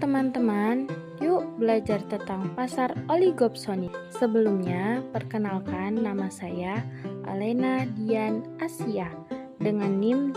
teman-teman, yuk belajar tentang pasar oligopsoni. Sebelumnya, perkenalkan nama saya Alena Dian Asia dengan NIM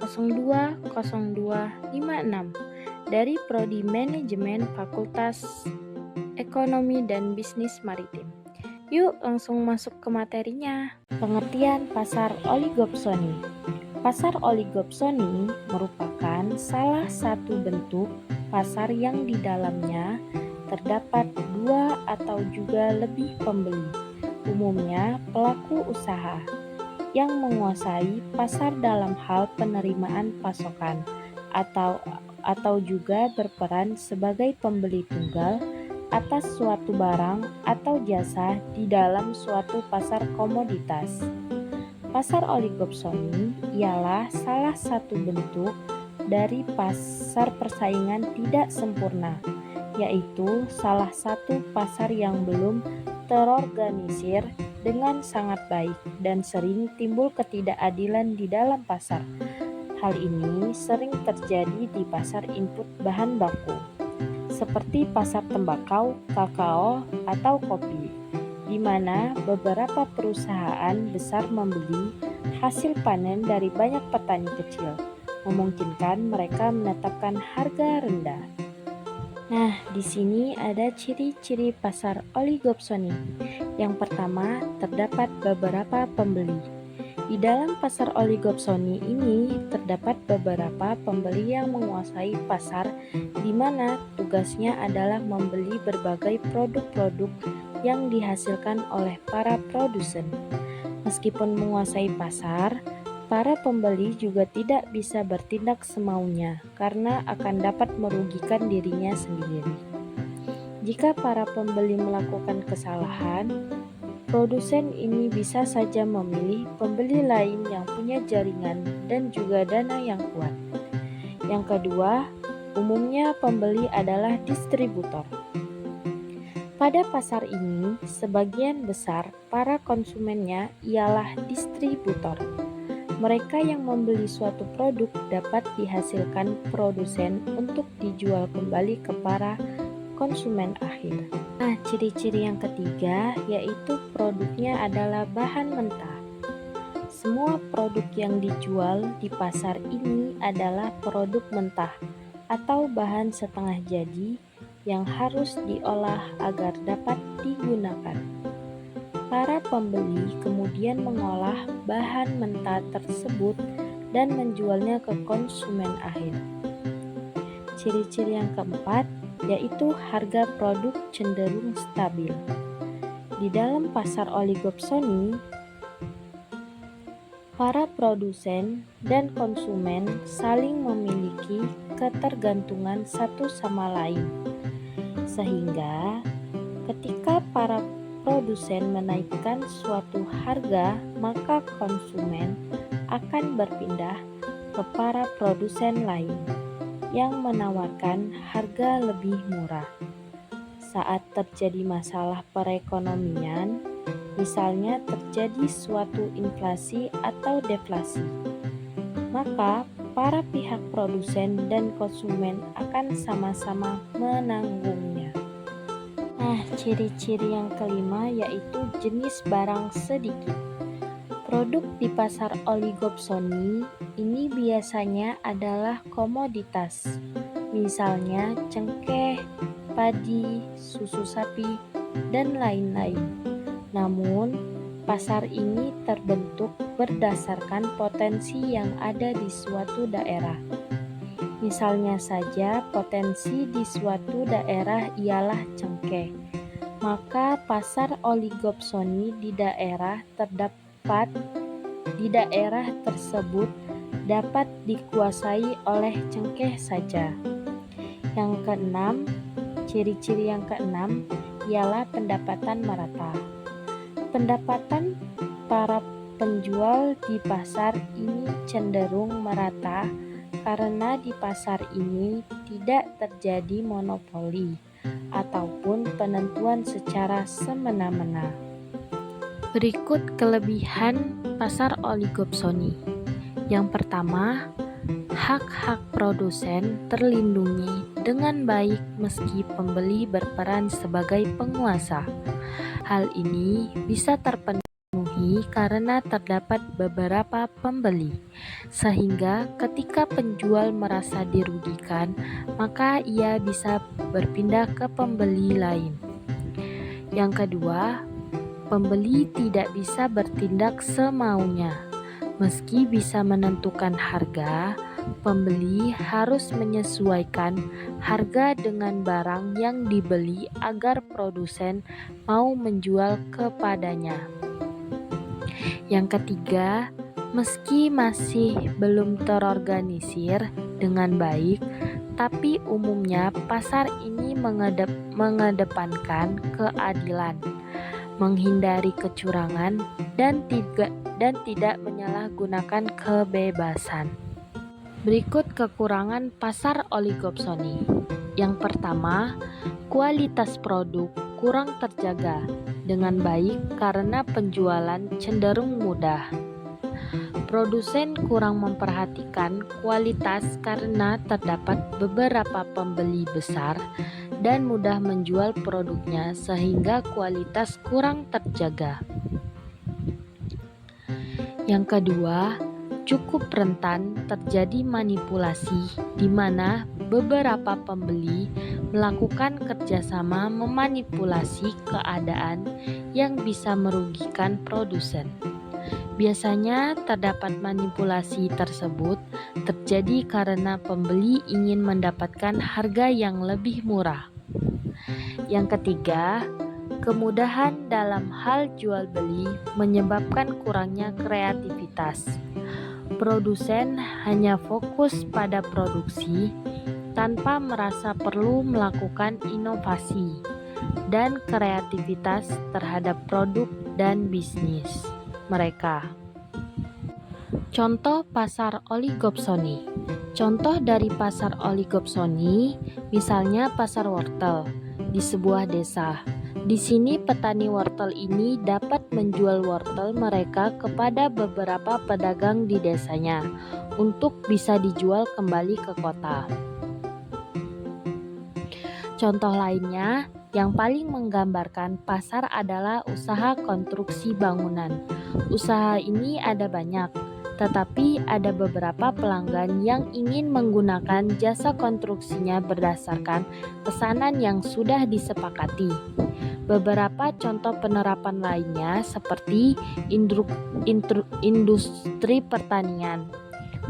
2504020256 dari Prodi Manajemen Fakultas Ekonomi dan Bisnis Maritim. Yuk langsung masuk ke materinya. Pengertian pasar oligopsoni. Pasar oligopsoni merupakan salah satu bentuk pasar yang di dalamnya terdapat dua atau juga lebih pembeli, umumnya pelaku usaha, yang menguasai pasar dalam hal penerimaan pasokan atau juga berperan sebagai pembeli tunggal atas suatu barang atau jasa di dalam suatu pasar komoditas. Pasar oligopsoni ialah salah satu bentuk dari pasar persaingan tidak sempurna, yaitu salah satu pasar yang belum terorganisir dengan sangat baik dan sering timbul ketidakadilan di dalam pasar. Hal ini sering terjadi di pasar input bahan baku, seperti pasar tembakau, kakao, atau kopi, di mana beberapa perusahaan besar membeli hasil panen dari banyak petani kecil, memungkinkan mereka menetapkan harga rendah. Nah, di sini ada ciri-ciri pasar oligopsoni. Yang pertama, terdapat beberapa pembeli. Di dalam pasar oligopsoni ini terdapat beberapa pembeli yang menguasai pasar, di mana tugasnya adalah membeli berbagai produk-produk yang dihasilkan oleh para produsen. Meskipun menguasai pasar, para pembeli juga tidak bisa bertindak semaunya karena akan dapat merugikan dirinya sendiri. Jika para pembeli melakukan kesalahan, produsen ini bisa saja memilih pembeli lain yang punya jaringan dan juga dana yang kuat. Yang kedua, umumnya pembeli adalah distributor. Pada pasar ini, sebagian besar para konsumennya ialah distributor. Mereka yang membeli suatu produk dapat dihasilkan produsen untuk dijual kembali ke para konsumen akhir. Nah, ciri-ciri yang ketiga yaitu produknya adalah bahan mentah. Semua produk yang dijual di pasar ini adalah produk mentah atau bahan setengah jadi yang harus diolah agar dapat digunakan. Para pembeli kemudian mengolah bahan mentah tersebut dan menjualnya ke konsumen akhir. Ciri-ciri yang keempat yaitu harga produk cenderung stabil. Di dalam pasar oligopsoni, para produsen dan konsumen saling memiliki ketergantungan satu sama lain, sehingga ketika para produsen menaikkan suatu harga, maka konsumen akan berpindah ke para produsen lain yang menawarkan harga lebih murah. Saat terjadi masalah perekonomian, misalnya terjadi suatu inflasi atau deflasi, maka para pihak produsen dan konsumen akan sama-sama menanggungnya. Nah, ciri-ciri yang kelima yaitu jenis barang sedikit. Produk di pasar oligopsoni ini biasanya adalah komoditas, misalnya cengkeh, padi, susu sapi, dan lain-lain. Namun, pasar ini terbentuk berdasarkan potensi yang ada di suatu daerah. Misalnya saja, potensi di suatu daerah ialah cengkeh, maka pasar oligopsoni di daerah tersebut dapat dikuasai oleh cengkeh saja. Yang keenam, ciri-ciri yang keenam ialah pendapatan merata. Pendapatan para penjual di pasar ini cenderung merata karena di pasar ini tidak terjadi monopoli ataupun penentuan secara semena-mena. Berikut kelebihan pasar oligopsoni. Yang pertama, Hak-hak produsen terlindungi dengan baik meski pembeli berperan sebagai penguasa. Hal ini bisa terpenuhi karena terdapat beberapa pembeli, sehingga ketika penjual merasa dirugikan, maka ia bisa berpindah ke pembeli lain. Yang kedua, pembeli tidak bisa bertindak semaunya. Meski bisa menentukan harga, pembeli harus menyesuaikan harga dengan barang yang dibeli agar produsen mau menjual kepadanya. Yang ketiga, meski masih belum terorganisir dengan baik, tapi umumnya pasar ini mengedepankan keadilan, menghindari kecurangan, dan tidak menyalahgunakan kebebasan. Berikut kekurangan pasar oligopsoni. Yang pertama, kualitas produk kurang terjaga dengan baik karena penjualan cenderung mudah. Produsen kurang memperhatikan kualitas karena terdapat beberapa pembeli besar dan mudah menjual produknya sehingga kualitas kurang terjaga. Yang kedua, cukup rentan terjadi manipulasi di mana beberapa pembeli melakukan kerjasama memanipulasi keadaan yang bisa merugikan produsen. Biasanya terdapat manipulasi tersebut terjadi karena pembeli ingin mendapatkan harga yang lebih murah. Yang ketiga, kemudahan dalam hal jual beli menyebabkan kurangnya kreativitas. Produsen hanya fokus pada produksi tanpa merasa perlu melakukan inovasi dan kreativitas terhadap produk dan bisnis mereka. Contoh pasar oligopsoni. Contoh dari pasar oligopsoni, misalnya pasar wortel di sebuah desa. Di sini petani wortel ini dapat menjual wortel mereka kepada beberapa pedagang di desanya untuk bisa dijual kembali ke kota. Contoh lainnya yang paling menggambarkan pasar adalah usaha konstruksi bangunan. Usaha ini ada banyak, tetapi ada beberapa pelanggan yang ingin menggunakan jasa konstruksinya berdasarkan pesanan yang sudah disepakati. Beberapa contoh penerapan lainnya seperti industri pertanian.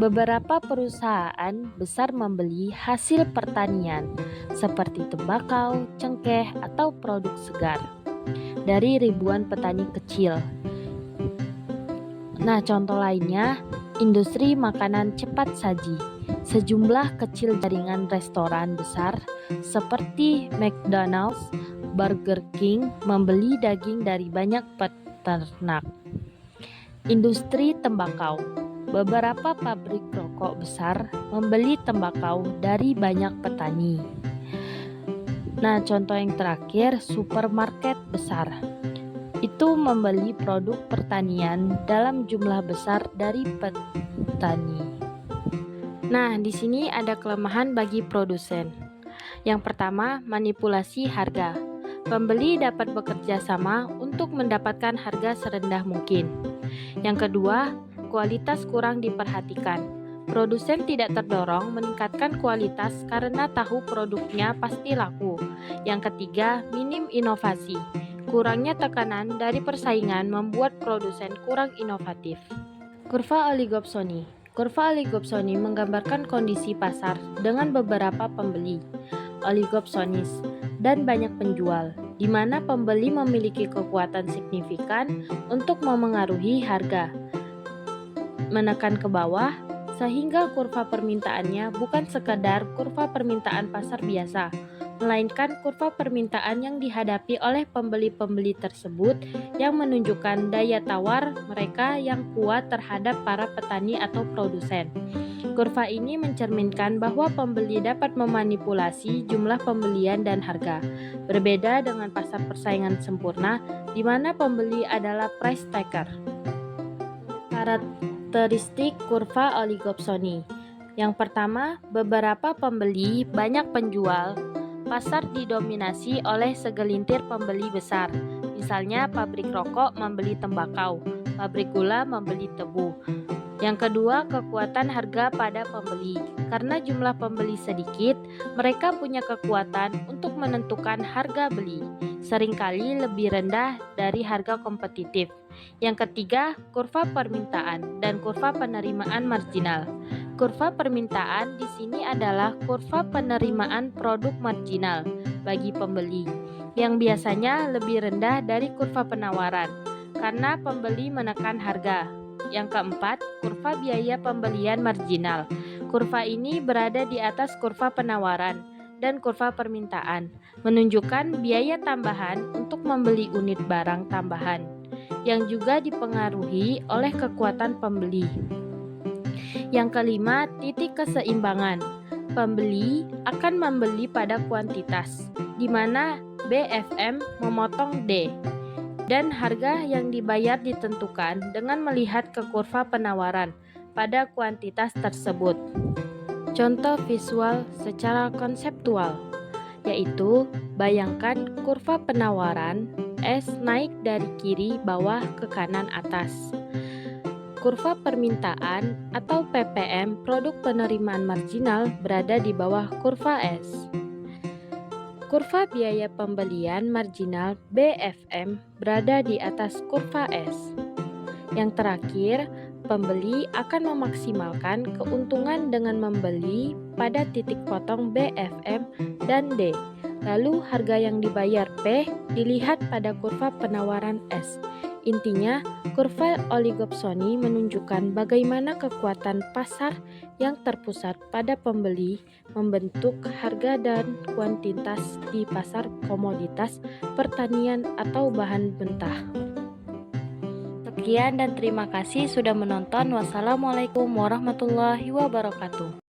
Beberapa perusahaan besar membeli hasil pertanian seperti tembakau, cengkeh, atau produk segar dari ribuan petani kecil. Nah, contoh lainnya, industri makanan cepat saji. Sejumlah kecil jaringan restoran besar seperti McDonald's, Burger King membeli daging dari banyak peternak. Industri tembakau. Beberapa pabrik rokok besar membeli tembakau dari banyak petani. Nah, contoh yang terakhir, supermarket besar. Itu membeli produk pertanian dalam jumlah besar dari petani. Nah, di sini ada kelemahan bagi produsen. Yang pertama, manipulasi harga. Pembeli dapat bekerja sama untuk mendapatkan harga serendah mungkin. Yang kedua, kualitas kurang diperhatikan. Produsen tidak terdorong meningkatkan kualitas karena tahu produknya pasti laku. Yang ketiga, minim inovasi. Kurangnya tekanan dari persaingan membuat produsen kurang inovatif. Kurva oligopsoni. Kurva oligopsoni menggambarkan kondisi pasar dengan beberapa pembeli, oligopsonis, dan banyak penjual, di mana pembeli memiliki kekuatan signifikan untuk memengaruhi harga, menekan ke bawah, sehingga kurva permintaannya bukan sekadar kurva permintaan pasar biasa, melainkan kurva permintaan yang dihadapi oleh pembeli-pembeli tersebut yang menunjukkan daya tawar mereka yang kuat terhadap para petani atau produsen. Kurva ini mencerminkan bahwa pembeli dapat memanipulasi jumlah pembelian dan harga. Berbeda dengan pasar persaingan sempurna, di mana pembeli adalah price taker. Karakteristik kurva oligopsoni. Yang pertama, beberapa pembeli banyak penjual. Pasar didominasi oleh segelintir pembeli besar. Misalnya pabrik rokok membeli tembakau, pabrik gula membeli tebu. Yang kedua, kekuatan harga pada pembeli. Karena jumlah pembeli sedikit, mereka punya kekuatan untuk menentukan harga beli, seringkali lebih rendah dari harga kompetitif. Yang ketiga, kurva permintaan dan kurva penerimaan marginal. Kurva permintaan di sini adalah kurva penerimaan produk marginal bagi pembeli, yang biasanya lebih rendah dari kurva penawaran, karena pembeli menekan harga. Yang keempat, kurva biaya pembelian marginal. Kurva ini berada di atas kurva penawaran dan kurva permintaan, menunjukkan biaya tambahan untuk membeli unit barang tambahan, yang juga dipengaruhi oleh kekuatan pembeli. Yang kelima, titik keseimbangan. Pembeli akan membeli pada kuantitas, di mana BFM memotong D, dan harga yang dibayar ditentukan dengan melihat ke kurva penawaran pada kuantitas tersebut. Contoh visual secara konseptual, yaitu bayangkan kurva penawaran S naik dari kiri bawah ke kanan atas. Kurva permintaan atau PPM produk penerimaan marginal berada di bawah kurva S. Kurva biaya pembelian marginal BFM berada di atas kurva S. Yang terakhir, pembeli akan memaksimalkan keuntungan dengan membeli pada titik potong BFM dan D. Lalu harga yang dibayar P dilihat pada kurva penawaran S. Intinya, kurva oligopsoni menunjukkan bagaimana kekuatan pasar yang terpusat pada pembeli membentuk harga dan kuantitas di pasar komoditas pertanian atau bahan mentah. Sekian dan terima kasih sudah menonton. Wassalamualaikum warahmatullahi wabarakatuh.